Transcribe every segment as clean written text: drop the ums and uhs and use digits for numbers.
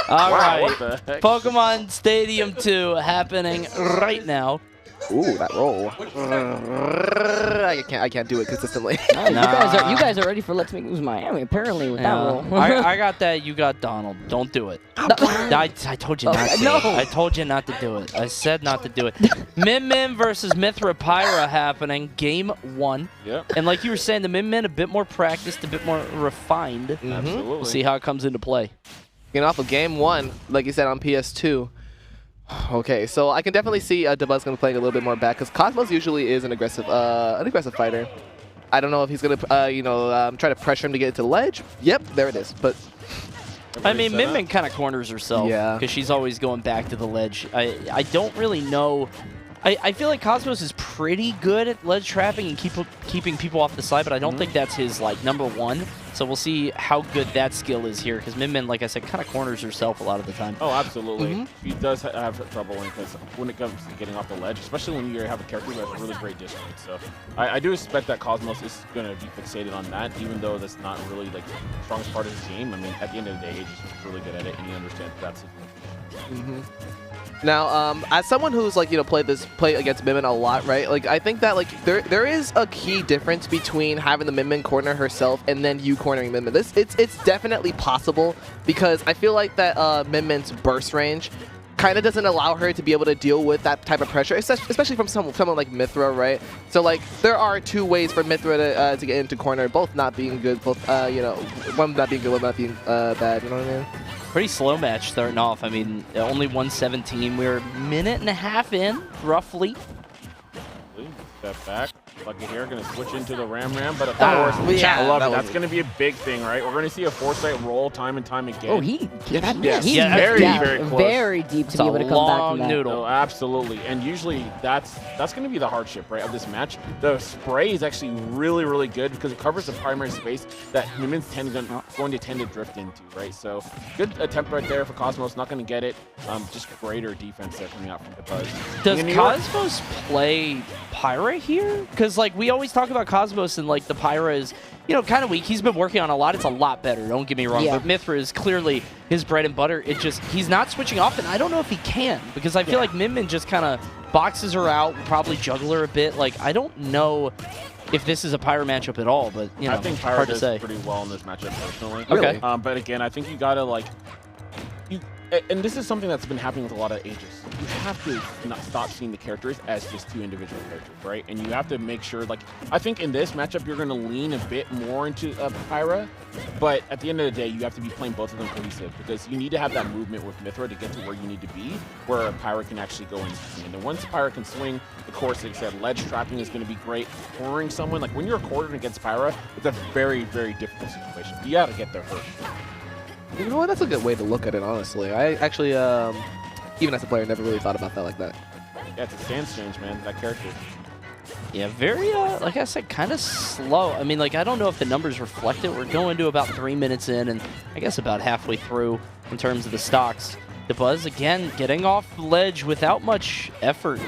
All right, what the heck? Pokemon Stadium 2 happening right now. Ooh, that roll. I can't do it consistently. Oh, you guys are ready for Let's Make Moves Miami, apparently, with that roll. I got that. You got Donald. Don't do it. I told you not to. No. I told you not to do it. I said not to do it. Min versus Mythra Pyra happening. Game 1. Yep. And like you were saying, the Min a bit more practiced, a bit more refined. Absolutely. We'll see how it comes into play. Getting off of game 1, like you said, on PS2. Okay, so I can definitely see Dabuz going to be playing a little bit more back because Cosmos usually is an aggressive fighter. I don't know if he's going to, try to pressure him to get into the ledge. Yep, there it is. But I mean, Min kind of corners herself because she's always going back to the ledge. I don't really know. I feel like Cosmos is pretty good at ledge trapping and keeping people off the side, but I don't think that's his like #1. So we'll see how good that skill is here, because Min, like I said, kind of corners herself a lot of the time. Oh, absolutely. He does have trouble when it comes to getting off the ledge, especially when you have a character who has a really great distance. So I do expect that Cosmos is going to be fixated on that, even though that's not really like the strongest part of his game. I mean, at the end of the day, he's just really good at it, and he understands that's his now, as someone who's like play against Min a lot, right? Like I think that like there is a key difference between having the Min corner herself and then you cornering Min. It's definitely possible because I feel like that Min's burst range kind of doesn't allow her to be able to deal with that type of pressure, especially from someone like Mythra, right? So like there are two ways for Mythra to get into corner, both not being good, both one not being good, one not being bad. You know what I mean? Pretty slow match starting off. I mean, only 117. We're a minute and a half in, roughly. Step back. Lucky here, going to switch into the Ram, but of course, I love it. That's going to be a big thing, right? We're going to see a foresight roll time and time again. Oh, he's very close. Very deep to be able to come back from that. Noodle. Oh, absolutely. And usually that's going to be the hardship, right, of this match. The spray is actually really, really good because it covers the primary space that Min's going to tend to drift into, right? So good attempt right there for Cosmos. Not going to get it. Just greater defense there coming out from Dabuz. Does Cosmos play Pyra here? Because like we always talk about Cosmos and like the Pyra is, kind of weak. He's been working on a lot. It's a lot better. Don't get me wrong. But Mythra is clearly his bread and butter. It just he's not switching off, and I don't know if he can because I feel like Min just kind of boxes her out, probably juggle her a bit. Like I don't know if this is a Pyra matchup at all, but I think Pyra hard does to say. pretty well in this matchup personally. Okay. But again, I think you gotta and this is something that's been happening with a lot of ages. You have to not stop seeing the characters as just two individual characters, right? And you have to make sure, like, I think in this matchup, you're going to lean a bit more into Pyra, but at the end of the day, you have to be playing both of them cohesive because you need to have that movement with Mythra to get to where you need to be, where Pyra can actually go and swing. And then once Pyra can swing, of course, like I said, ledge trapping is going to be great. Cornering someone, like when you're cornered against Pyra, it's a very, very difficult situation. You got to get there first. You know what? That's a good way to look at it, honestly. I actually, even as a player, never really thought about that like that. Yeah, it's a stance change, man, that character. Yeah, very, like I said, kind of slow. I mean, like, I don't know if the numbers reflect it. We're going to about 3 minutes in, and I guess about halfway through in terms of the stocks. Dabuz, again, getting off the ledge without much effort.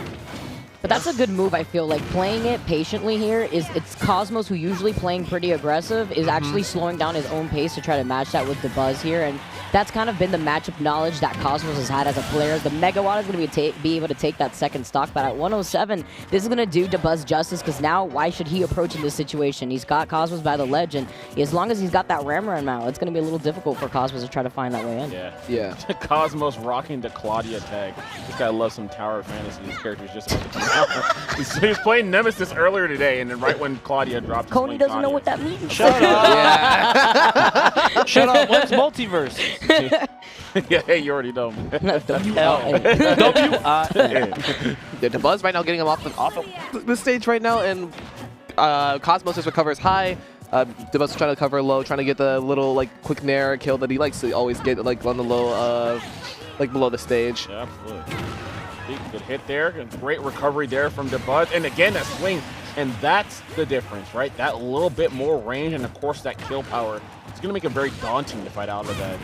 But that's a good move, I feel like. Playing it patiently here it's Cosmos, who usually playing pretty aggressive, is actually slowing down his own pace to try to match that with Dabuz here. And that's kind of been the matchup knowledge that Cosmos has had as a player. The Megawatt is going to be able to take that second stock, but at 107, this is going to do Dabuz justice, because now why should he approach in this situation? He's got Cosmos by the ledge, and as long as he's got that Ramran now, it's going to be a little difficult for Cosmos to try to find that way in. Yeah. Cosmos rocking the Claudia tag. This guy loves some Tower of Fantasy. His character's just about to come out. He was playing Nemesis earlier today, and then right when Claudia dropped, Coney doesn't know what that means. Shut up. Shut up. What's multiverse? Yeah, hey, you already know. W-L-A. Dabuz right now getting him off the stage right now, and Cosmos just recovers high. Dabuz is trying to cover low, trying to get the little like quick nair kill that he likes to always get like on the low, like below the stage. Yeah, absolutely. Good hit there, great recovery there from Dabuz, and again that swing, and that's the difference, right? That little bit more range, and of course that kill power. It's gonna make it very daunting to fight out of that.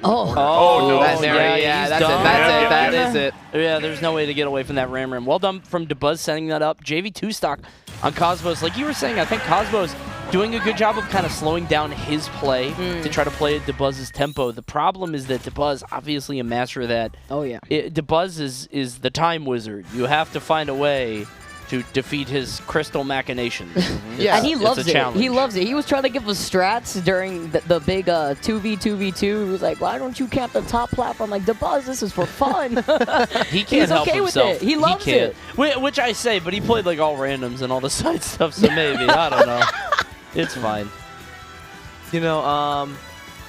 Oh no! That's that is it. Yeah, there's no way to get away from that Ram. Well done from Dabuz setting that up. JV2 stock on Cosmos. Like you were saying, I think Cosmos doing a good job of kind of slowing down his play to try to play at Dabuz's tempo. The problem is that Dabuz, obviously a master of that. Oh, yeah. Dabuz is the time wizard. You have to find a way to defeat his crystal machinations. Yeah. And he loves it. challenge. He loves it. He was trying to give us strats during the big 2v2v2. He was like, why don't you camp the top platform? I'm like, Dabuz, this is for fun. He can't He's help okay with himself. it. He loves can't. it. Which I say, but he played like all randoms and all the side stuff, so maybe. I don't know. It's fine. You know,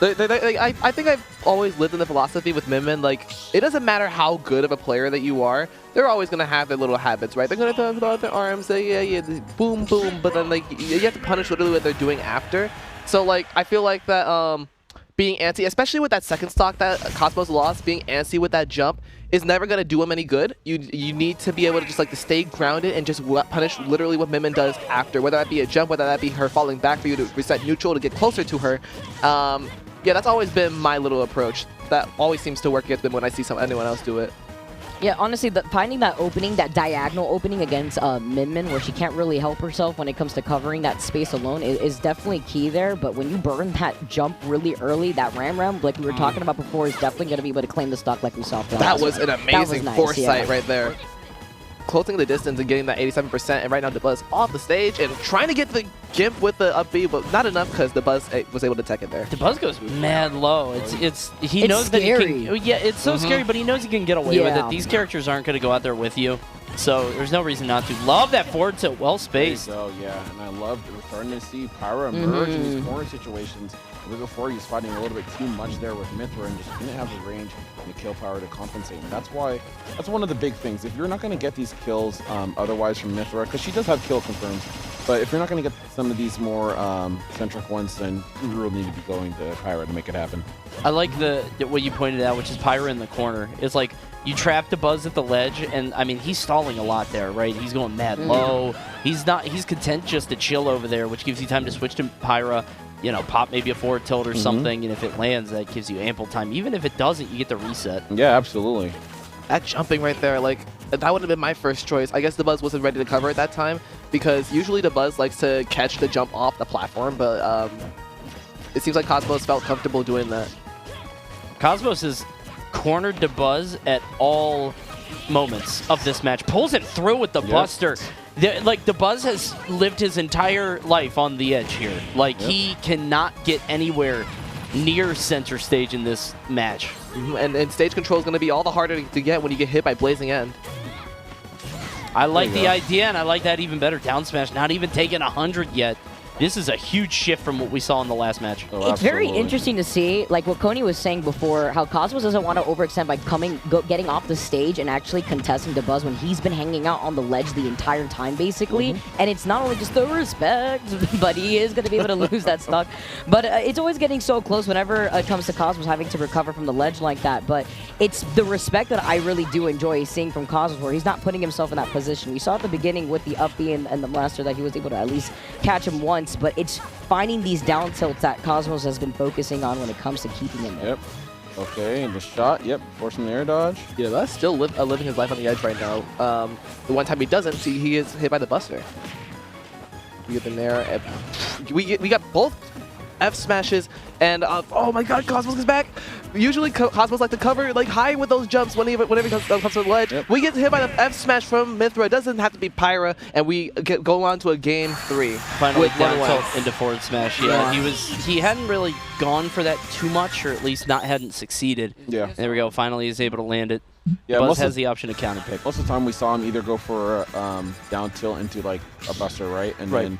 I think I've always lived in the philosophy with Min. Like, it doesn't matter how good of a player that you are, they're always going to have their little habits, right? They're going to throw out their arms, say, boom, boom, but then, like, you have to punish literally what they're doing after. So, like, I feel like that being antsy, especially with that second stock that Cosmos lost, being antsy with that jump is never going to do him any good. You need to be able to just, like, to stay grounded and just punish literally what Min does after, whether that be a jump, whether that be her falling back for you to reset neutral to get closer to her. Yeah, that's always been my little approach. That always seems to work against Min when I see anyone else do it. Yeah, honestly, finding that opening, that diagonal opening against Min where she can't really help herself when it comes to covering that space alone is definitely key there. But when you burn that jump really early, that ram, like we were talking about before, is definitely going to be able to claim the stock like we saw. That was an amazing nice, foresight right there. Closing the distance and getting that 87%, and right now Dabuz off the stage and trying to get the Gimp with the up B, but not enough because Dabuz was able to tech it there. Dabuz goes mad low. He It's knows scary. that he can. Yeah, it's so scary, but he knows he can get away with it. These characters aren't going to go out there with you, so there's no reason not to. Love that forward tilt, well spaced. So yeah, and I love that we're starting to see Pyra emerge in these corner situations. Before he was fighting a little bit too much there with Mythra and just didn't have the range and the kill power to compensate. And that's one of the big things. If you're not going to get these kills otherwise from Mythra, because she does have kill confirms, but if you're not going to get some of these more centric ones, then you really need to be going to Pyra to make it happen. I like what you pointed out, which is Pyra in the corner. It's like you trap Dabuz at the ledge, and I mean he's stalling a lot there, right? He's going mad low. He's content just to chill over there, which gives you time to switch to Pyra. You know, pop maybe a forward tilt or something, and if it lands, that gives you ample time. Even if it doesn't, you get the reset. Yeah, absolutely. That jumping right there, like, that would have been my first choice. I guess Dabuz wasn't ready to cover at that time, because usually Dabuz likes to catch the jump off the platform, but it seems like Cosmos felt comfortable doing that. Cosmos has cornered Dabuz at all moments of this match. Pulls it through with the Buster. Like, Dabuz has lived his entire life on the edge here. Like, he cannot get anywhere near center stage in this match. And stage control is going to be all the harder to get when you get hit by Blazing End. I like the idea, and I like that even better. Down smash, not even taking 100 yet. This is a huge shift from what we saw in the last match. Oh, it's very interesting to see, like what Coney was saying before, how Cosmos doesn't want to overextend by getting off the stage and actually contesting Dabuz when he's been hanging out on the ledge the entire time, basically. And it's not only just the respect, but he is going to be able to lose that stock. But it's always getting so close whenever it comes to Cosmos having to recover from the ledge like that. But it's the respect that I really do enjoy seeing from Cosmos, where he's not putting himself in that position. We saw at the beginning with the up B and the blaster that he was able to at least catch him once. But it's finding these down tilts that Cosmos has been focusing on when it comes to keeping him there. Yep. Okay, and the shot. Yep, forcing the air dodge. Yeah, that's still living his life on the edge right now. The one time he doesn't, see, he is hit by the Buster. We get in there. We got both F smashes, and oh my God, Cosmos is back. Usually Cosmos like to cover like high with those jumps whenever he comes to the ledge. We get hit by the F smash from Mythra. It doesn't have to be Pyra, and we go on to a game 3. Finally down tilt into forward smash. Yeah, he hadn't really gone for that too much, or at least hadn't succeeded. Yeah. There we go. Finally, he's able to land it. Yeah, Buzz has the option to counter pick. Most of the time we saw him either go for down tilt into like a Buster, right? And then,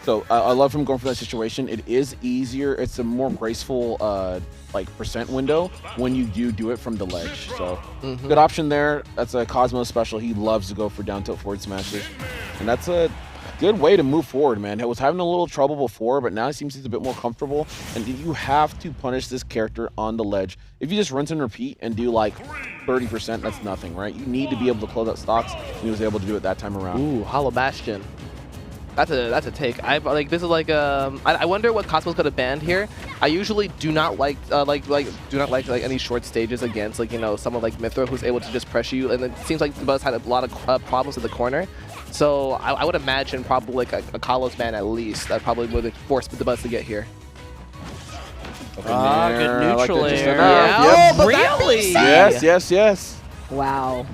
so I love him going for that situation. It is easier. It's a more graceful like percent window when you do it from the ledge. So good option there. That's a Cosmos special. He loves to go for down tilt forward smashes, and that's a good way to move forward, man. He was having a little trouble before, but now he seems he's a bit more comfortable. And you have to punish this character on the ledge. If you just rinse and repeat and do like 30%, that's nothing, right? You need to be able to close out stocks, and he was able to do it that time around. Ooh, Hollow Bastion. That's a take. Like this is like I wonder what Cosmo's gonna ban here. I usually do not like any short stages against like someone like Mythra who's able to just pressure you, and it seems like Dabuz had a lot of problems in the corner. So I would imagine probably like a Kalos ban at least that probably would force Dabuz to get here. Good neutral air. Yeah. Oh, really? Yes. Wow.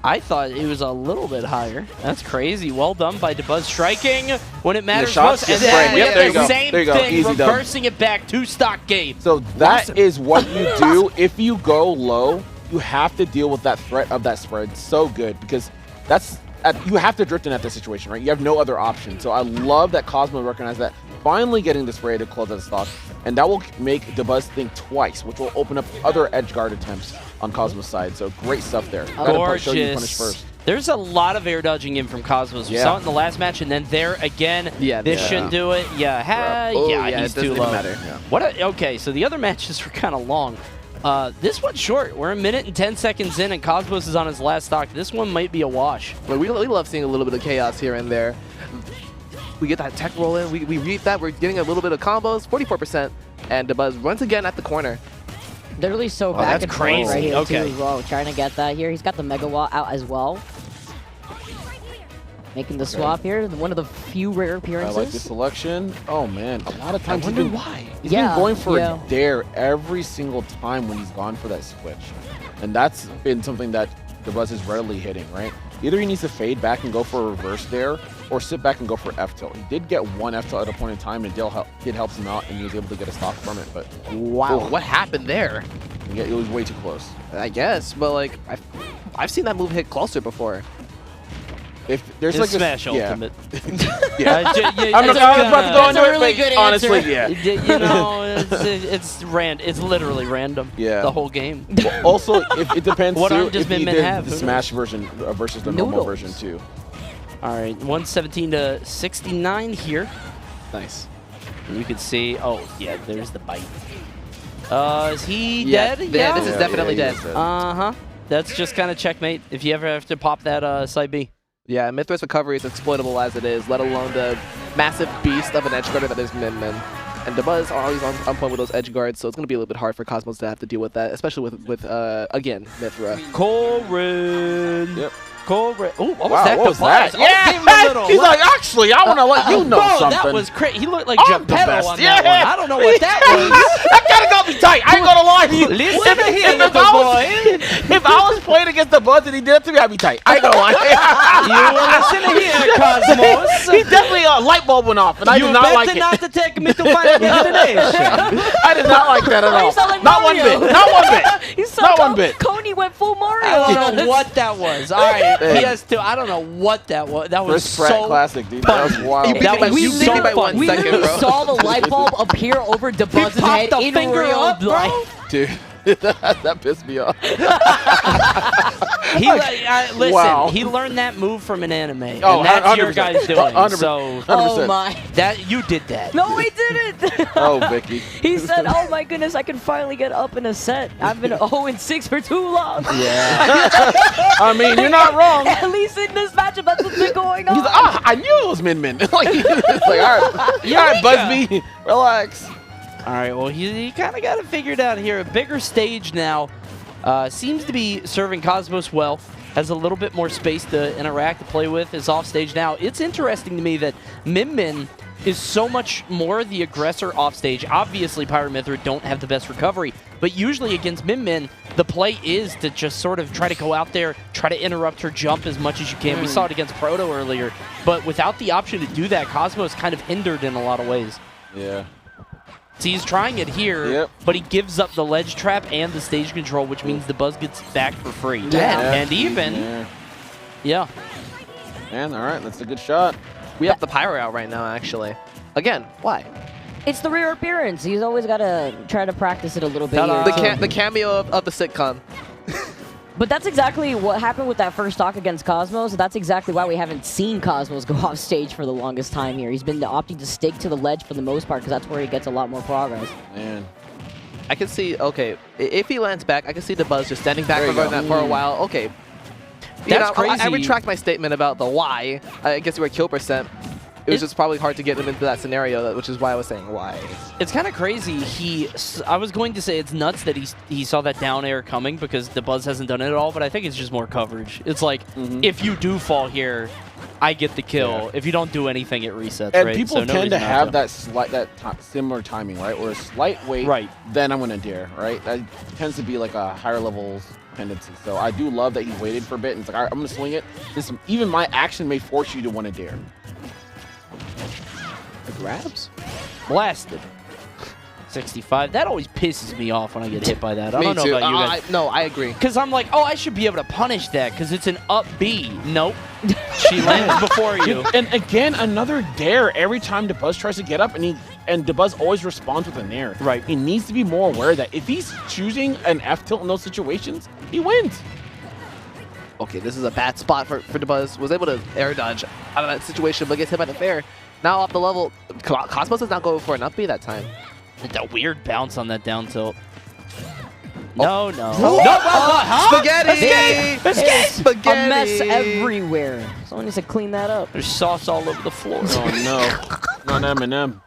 I thought it was a little bit higher. That's crazy. Well done by Dabuz, striking when it matters most. And then yep, there you go. same There you go. thing, Easy reversing it back to stock game. So that is what you do. If you go low, you have to deal with that threat of that spread so good because you have to drift in at this situation, right? You have no other option. So I love that Cosmo recognized that, finally getting the spray to close out the stock, and that will make Dabuz think twice, which will open up other edge guard attempts on Cosmo's side. So great stuff there. Gorgeous. Show you punish first. There's a lot of air dodging in from Cosmos. We saw it in the last match, and then there again. This shouldn't do it. He's too low. Okay, so the other matches were kind of long. This one's short. We're a minute and 10 seconds in, and Cosmos is on his last stock. This one might be a wash. But we love seeing a little bit of chaos here and there. We get that tech roll in. We read that. We're getting a little bit of combos, 44%. And Dabuz once again at the corner. Literally so back and forth right here okay. too as well. Trying to get that here. He's got the Mega Wall out as well. Making the swap here. One of the few rare appearances. I like this selection. Oh, man. A lot of times I wonder why. He's been going for a dare every single time when he's gone for that switch. And that's been something that Dabuz is rarely hitting, right? Either he needs to fade back and go for a reverse dare, or sit back and go for F-tilt. He did get one F-tilt at a point in time, and it helps him out, and he was able to get a stock from it. But wow, what happened there? Yeah, it was way too close. I guess, but like I've seen that move hit closer before. If there's it's like Smash Ultimate. I'm about to go into it, really but honestly, yeah. It's literally random. Yeah. The whole game. Well, also, if it depends what too, does if he Min did have? the Smash version versus the normal version too. All right, 117 to 69 here. Nice. And you can see, there's the bite. Is he dead? Yeah, this is definitely dead. That's just kind of checkmate if you ever have to pop that side B. Yeah, Mythra's recovery is exploitable as it is, let alone the massive beast of an edge guarder that is Min. And Dabuz are always on point with those edge guards, so it's going to be a little bit hard for Cosmos to have to deal with that, especially with again, Mythra. Corrin. Yep. Corrin. Oh, what was wow, that? What was that? Yeah! He's like, actually, I want to let you know something. That was crazy. He looked like I'm the Geppetto best. on that one. I don't know what that was. That kind of got me tight. I ain't going to lie to you. Listen to him, little boy. If I was playing against Dabuz and he did it to me, I'd be tight. I ain't going to lie. You listen to here, Cosmos. He definitely a light bulb went off, and I did not like it. You better not to take me to final destination. I did not like that at all. Like not one bit. Not one bit. Not one bit. Coney went full Mario. I don't know what that was. All right, PS2. I don't know what that was. That was First so classic, dude. That was wild. That was we so by 1 We second, literally bro. saw the light bulb appear over Dabuz's head the in finger real up, bro. life. Dude, that pissed me off. Listen, Wow. he learned that move from an anime, and Oh, that's your 100%. guys doing. 100%. So Oh my. that you did that. No, he didn't. Oh, Vicky. He said, "Oh my goodness, I can finally get up in a set. I've been 0-6 for too long." Yeah. I mean, you're not wrong. At least in this matchup, that's what's been going on. He's like, I knew it was Min. Like, it's like, all right, Buzzby, relax. All right. Well, he kind of got it figured out here. A bigger stage now. Seems to be serving Cosmos well. Has a little bit more space to interact, to play with. Is off stage now. It's interesting to me that Min is so much more the aggressor off stage. Obviously, Pyra and Mythra don't have the best recovery, but usually against Min, the play is to just sort of try to go out there, try to interrupt her jump as much as you can. We saw it against Proto earlier, but without the option to do that, Cosmos kind of hindered in a lot of ways. Yeah. So he's trying it here, but he gives up the ledge trap and the stage control, which means Dabuz gets back for free. And even, Man, all right, that's a good shot. We have the Pyra out right now, actually. Again, why? It's the rare appearance. He's always got to try to practice it a little bit. The cameo of the sitcom. But that's exactly what happened with that first talk against Cosmos. That's exactly why we haven't seen Cosmos go off stage for the longest time here. He's been opting to stick to the ledge for the most part because that's where he gets a lot more progress. Man. I can see, okay, if he lands back, I can see Dabuz just standing back for a while. Okay. That's crazy. I retract my statement about the why. I guess you were kill percent. It was just probably hard to get him into that scenario, which is why I was saying why. It's kind of crazy. I was going to say it's nuts that he saw that down air coming because Dabuz hasn't done it at all, but I think it's just more coverage. It's like, if you do fall here, I get the kill. Yeah. If you don't do anything, it resets, and right? people tend to have that similar timing, right? Or a slight wait, right? Then I'm going to dare, right? That tends to be like a higher levels tendency. So I do love that he waited for a bit and it's like, all right, I'm going to swing it. Even my action may force you to want to dare. The grabs? Blasted. 65. That always pisses me off when I get hit by that. I don't know about you guys. No, I agree. Because I'm like, oh, I should be able to punish that because it's an up B. Nope. She lands before you. And again, another dare every time Dabuz tries to get up, and Dabuz always responds with a nair. Right. He needs to be more aware that if he's choosing an F tilt in those situations, he wins. Okay, this is a bad spot for Dabuz. Was able to air dodge out of that situation, but gets hit by the fair. Now off the level, Cosmos is not going for an up B that time. That weird bounce on that down tilt. No, no. Spaghetti! Escape! Spaghetti! A mess everywhere. Someone needs to clean that up. There's sauce all over the floor. Oh, no. Not Eminem.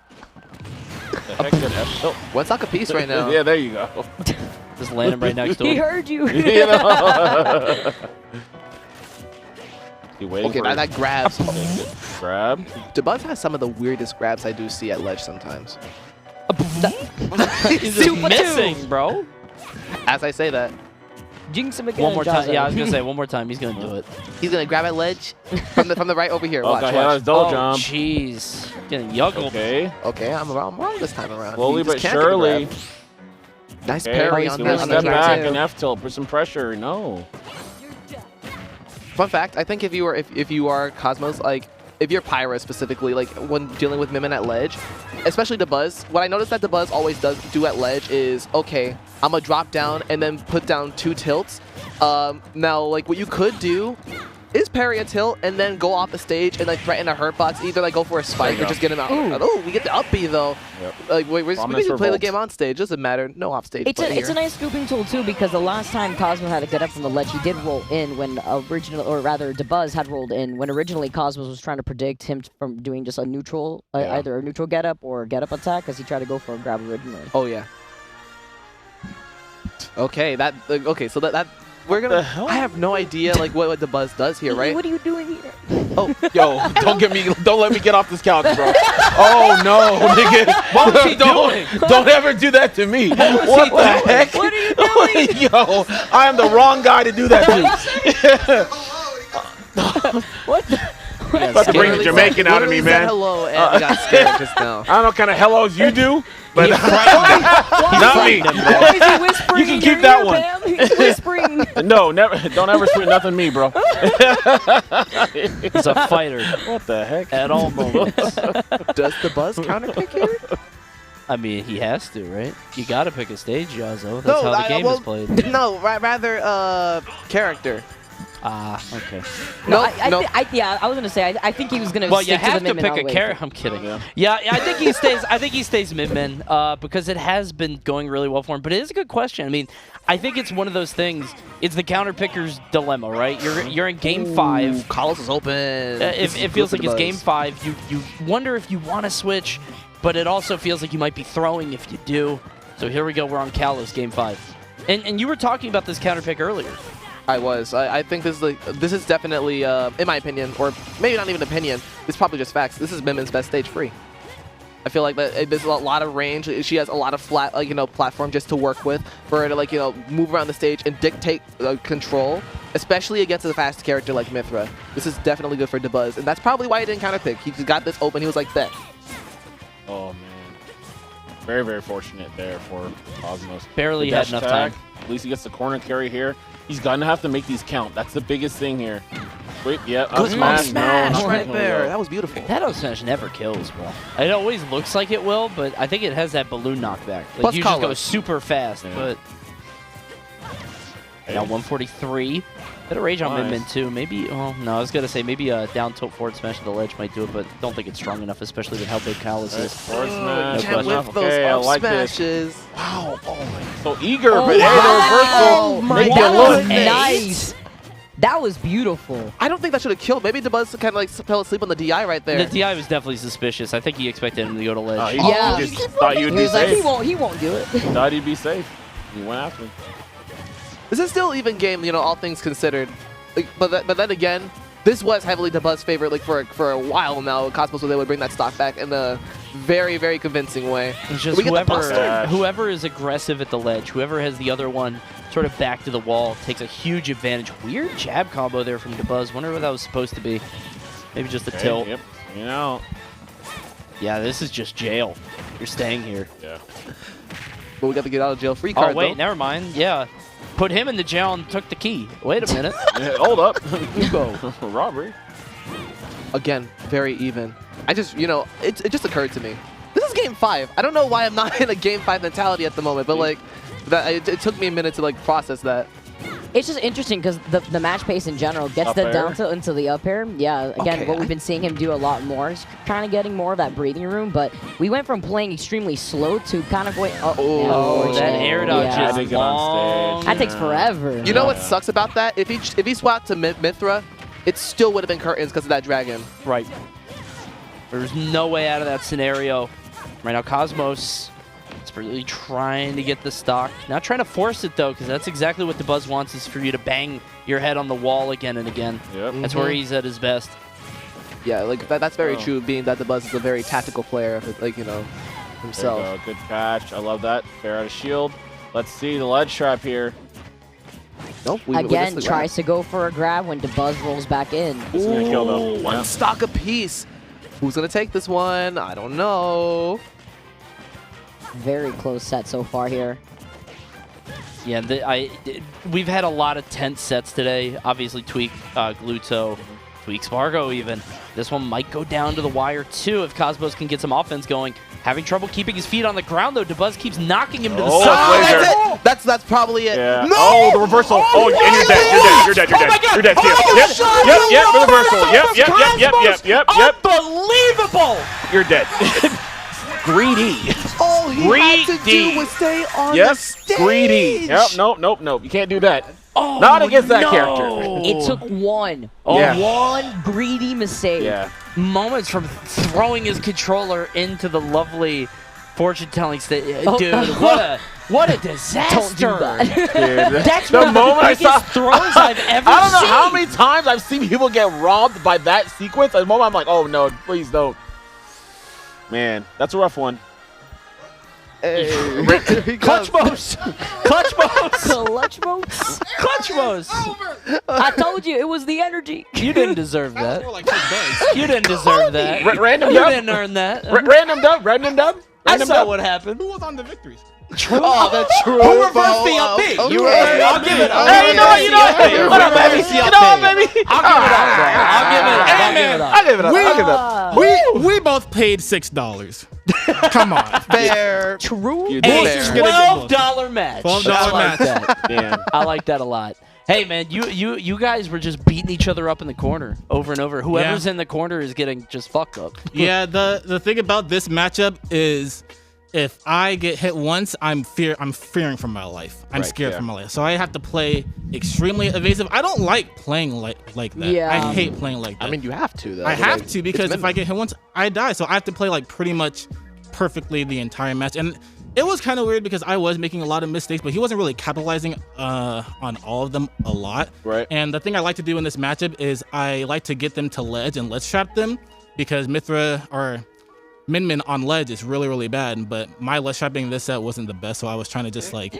The heck did F tilt? One stock a piece right now. Yeah, there you go. Just landing right next to him. He heard you. Okay, now that grabs. Grab. Dabuz has some of the weirdest grabs I do see at ledge sometimes. He's just missing, bro. As I say that. Jinx him again. One more time. Yeah, I was going to say one more time. He's going to do it. He's going to grab at ledge from the right over here. Watch, okay, watch. double jump. Jeez. Getting yuggled. Okay, I'm wrong this time around. Slowly but surely. Nice parry on that. that. Step back and F tilt. Put some pressure. No. Fun fact, I think if you are Cosmos, like, if you're Pyra specifically, like, when dealing with Mimin at ledge, especially Dabuz, what I noticed that Dabuz always does do at ledge is, okay, I'm going to drop down and then put down 2 tilts. Now, like, what you could do is parry a tilt and then go off the stage and, like, threaten a hurt box, either, like, go for a spike or just get him out. Oh, we get the up B, though. Yep. Like, we can play the game on stage. Doesn't matter. No off stage. It's a nice scooping tool, too, because the last time Cosmo had to get up from the ledge, he did roll in when Dabuz had rolled in when originally Cosmos was trying to predict him from doing just a neutral, either a neutral get up or get up attack, because he tried to go for a grab originally. Oh, yeah. Okay, so that we're gonna. I have no idea like what Dabuz does here, right? What are you doing here? Oh, yo, don't let me get off this couch, bro. Oh no, nigga. What was he doing? Don't ever do that to me. What the heck? What are you doing? Yo, I am the wrong guy to do that to. What the? About to bring the Jamaican out of me, man. Hello, and got scared just now. I don't know what kind of hellos you do, but not me. Why is he whispering? You can keep that one. He's whispering. No, never. Don't ever sweet nothing to me, bro. He's a fighter. What the heck? At all moments. Does Dabuz counterpick here? I mean, he has to, right? You got to pick a stage, Yazo. That's how the game is played. No, rather character. Ah, okay. No, I was gonna say I think he was gonna. Well, you stick have to, the to pick a character. I'm kidding. Yeah, I think he stays. I think he stays mid-min because it has been going really well for him. But it is a good question. I mean, I think it's one of those things. It's the counter picker's dilemma, right? You're in game 5. Kalos is open. It feels like it's game 5. You wonder if you want to switch, but it also feels like you might be throwing if you do. So here we go. We're on Kalos game 5, and you were talking about this counter pick earlier. I was. I think this is definitely, in my opinion, or maybe not even opinion, it's probably just facts. This is Mimin's best stage free. I feel like that there's a lot of range. She has a lot of flat, platform just to work with for her to, move around the stage and dictate control, especially against a fast character like Mythra. This is definitely good for Dabuz, and that's probably why he didn't counterpick. He got this open. He was like, bet. Oh, man. Very, very fortunate there for Cosmos. Barely had enough time. At least he gets the corner carry here. He's going to have to make these count. That's the biggest thing here. Wait, yeah. Good smash. No, Right there. That was beautiful. That up smash never kills, bro. It always looks like it will, but I think it has that balloon knockback. Like, plus you Kalos. just go super fast, but... Now 143. Bit of rage on Min-Min too. Maybe, oh no, I was gonna say maybe a down tilt forward smash to the ledge might do it, but don't think it's strong enough, especially with how big Kalos is. Forward smash. Can't whip those up smashes. Wow. Oh my. So eager, but hey, the reversal. Oh my Make God. it look Nice. That was beautiful. I don't think that should have killed. Maybe Dabuz kind of like fell asleep on the DI right there. The DI was definitely suspicious. I think he expected him to go to ledge. Yeah. He just thought you'd He be was like, safe. he won't do it. Thought he'd be safe. He went after him. This is still even game, you know, all things considered. Like, but then again, this was heavily Dabuz's favorite like for a while now. Cosmos was able to bring that stock back in a very, very convincing way. It's just we get the Buster? whoever is aggressive at the ledge, whoever has the other one sort of back to the wall, takes a huge advantage. Weird jab combo there from Dabuz. Wonder what that was supposed to be. Maybe just a tilt. Yep. You know. Yeah, this is just jail. You're staying here. Yeah. But we got to get out of jail free card. Oh, wait, though. never mind. Yeah. Put him in the jail and took the key. Wait a minute. Yeah, hold up. Ugo. Robbery. Again, very even. I just, you know, it just occurred to me. This is game 5. I don't know why I'm not in a game 5 mentality at the moment, but like, it took me a minute to like process that. It's just interesting because the match pace in general gets Up the air. down tilt into the up air. Yeah, again, Okay, what we've been seeing him do a lot more is kind of getting more of that breathing room. But we went from playing extremely slow to kind of going. Oh, that air dodge yeah. is Had to get on long. stage. That takes forever. You know what sucks about that? If he swapped to Mythra, it still would have been curtains because of that dragon. Right. There's no way out of that scenario. Right now, Cosmos is really trying to get the stock. Not trying to force it, though, because that's exactly what Dabuz wants, is for you to bang your head on the wall again and again. Yep. That's where he's at his best. Yeah, like that's very true, being that Dabuz is a very tactical player, like, you know, There himself. you go. Good catch. I love that. Fair out of shield. Let's see the ledge trap here. Nope. Again, tries to go for a grab when Dabuz rolls back in. This is gonna kill though. One Yeah. stock apiece. Who's gonna take this one? I don't know. Very close set so far here. Yeah, we've had a lot of tense sets today. Obviously, Tweak, Gluto, Tweak Spargo even. This one might go down to the wire, too, if Cosmos can get some offense going. Having trouble keeping his feet on the ground, though. Dabuz keeps knocking him to the Oh, side. laser. That's probably it. Yeah. No! Oh, the reversal. Oh, and you're dead. You're dead. You're dead. You're dead. You're dead. Yep. The reversal. Yep. Unbelievable! You're dead. Greedy. All he had to Greedy. do was stay on the Yep. stage. Greedy. Yep. Nope. You can't do that. Oh, Not against that no. character. It took one greedy mistake. Yeah. Moments from throwing his controller into the lovely fortune-telling state. Oh. Dude, what a disaster! Don't do that. Dude. That's the one of moment the I saw biggest throws I've ever I don't know seen. how many times I've seen people get robbed by that sequence. At the moment, I'm like, oh no, please don't. Man, that's a rough one. Hey. Clutch Mose! Clutch Mose! Clutch modes. Clutch Mose! I told you, it was the energy. You didn't deserve that. More like $6. You didn't deserve that. Random You dub. didn't earn that. Random dub. Random dub. I Random saw dub. what happened. Who was on the victories? Oh, that's true. Who reversed the up B? Okay. You reversed I'll give it up. Hey, you know what? You know what? Who What up, baby? reversed the You up know what, B? baby? I'll give it up, bro. I'll give it up. I'll give it up. I'll give it up. I'll give it up. We both paid $6. Come on. Fair. True. You A did. Fair. $12 match. $12 I like match. that. Damn. I like that a lot. Hey man, you guys were just beating each other up in the corner over and over. Whoever's in the corner is getting just fucked up. Yeah, the thing about this matchup is if I get hit once, I'm fearing for my life. I'm Right, scared yeah. for my life. So I have to play extremely evasive. I don't like playing like that. Yeah. I hate playing like that. I mean, you have to, though. I have Like, to because it's if I get hit once, I die. So I have to play like pretty much perfectly the entire match. And it was kind of weird because I was making a lot of mistakes, but he wasn't really capitalizing on all of them a lot. Right. And the thing I like to do in this matchup is I like to get them to ledge and ledge trap them because Mythra or Min on ledge is really, really bad. But my ledge trapping this set wasn't the best, so I was trying to just like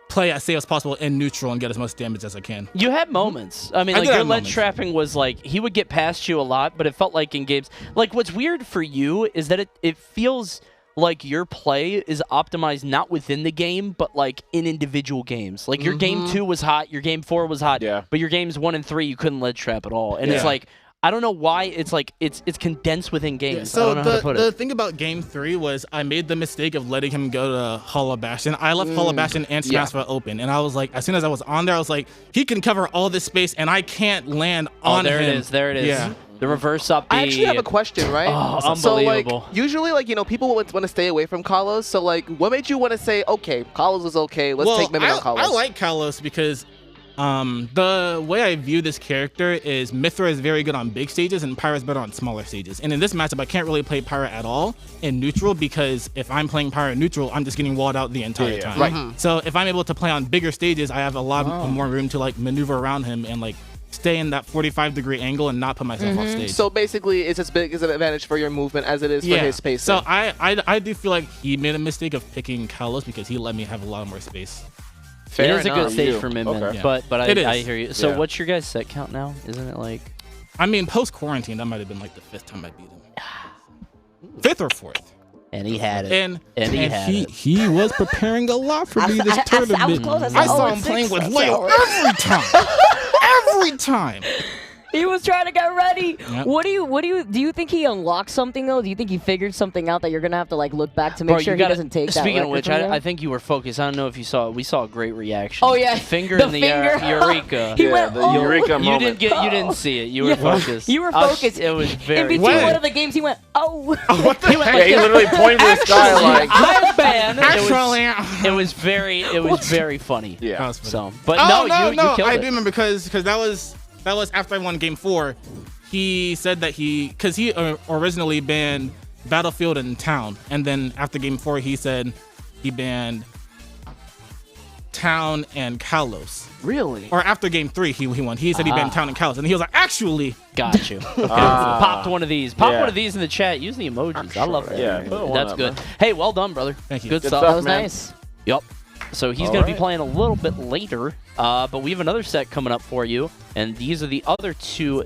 play as safe as possible in neutral and get as much damage as I can. You had moments. I mean, I like did your have ledge moments. trapping was like he would get past you a lot, but it felt like in games. Like what's weird for you is that it feels like your play is optimized not within the game, but like in individual games. Like your game 2 was hot, your game 4 was hot, Yeah. but your games 1 and 3 you couldn't ledge trap at all. And it's Yeah. like I don't know why it's like it's condensed within games. I So don't know how to put the it. thing about game 3 was I made the mistake of letting him go to Hollow Bastion. I left Hollow Bastion and Smash Mouth open, and I was like, as soon as I was on there, I was like, he can cover all this space, and I can't land on there him. it is. There it is. Yeah. The reverse up B. I actually have a question, right? Oh, So, like, unbelievable. usually, like, you know, people want to stay away from Kalos. So, like, what made you want to say, okay, Kalos is okay, let's take Mimic on Kalos? I like Kalos because The way I view this character is Mythra is very good on big stages and Pyra is better on smaller stages. And in this matchup, I can't really play Pyra at all in neutral because if I'm playing Pyra in neutral, I'm just getting walled out the entire time. Right. So if I'm able to play on bigger stages, I have a lot more room to like maneuver around him and like stay in that 45-degree angle and not put myself off stage. So basically, it's as big as an advantage for your movement as it is for his space. So I do feel like he made a mistake of picking Kalos because he let me have a lot more space. Fair it is enough. a good stage for Min Min, Okay. but I hear you. So Yeah. what's your guys' set count now? Isn't it like? I mean, post-quarantine, that might have been like the 5th time I beat him. 5th or 4th. And he had it. And he had it. he was preparing a lot for me this I tournament. was close. I said, I saw "Oh, him it's playing 6." with I said, Leo "Oh, every time. Every time. He was trying to get ready. Yep. Do you think he unlocked something though? Do you think he figured something out that you're gonna have to like look back to make Bro, sure you he doesn't take that? Speaking of record which, from you? I think you were focused. I don't know if you saw it. We saw a great reaction. Oh yeah, Finger the in the finger. Eureka. He Yeah, went, the "Oh." Eureka You moment. you didn't see it. You were Yeah. focused. You were focused. It was In very. between When? one of the games, he went, "Oh." What the Yeah, he literally pointed to the sky like. My band. Actually, It was very funny. Yeah. That was funny. So, but Oh, no, you killed I it. do remember because that was after I won Game 4. He said that he originally banned Battlefield and Town, and then after Game 4 he said he banned Town and Kalos. Really? Or after Game 3 he won. He said he banned Town and Kalos, and he was like, actually. Got you. Okay. Popped one of these. Pop one of these in the chat. Use the emojis. I love that. Yeah, put one That's up, good. man. Hey, well done, brother. Thank you. Good Good stuff. That was man. nice. Yep. So he's All going to be right. playing a little bit later, but we have another set coming up for you, and these are the other two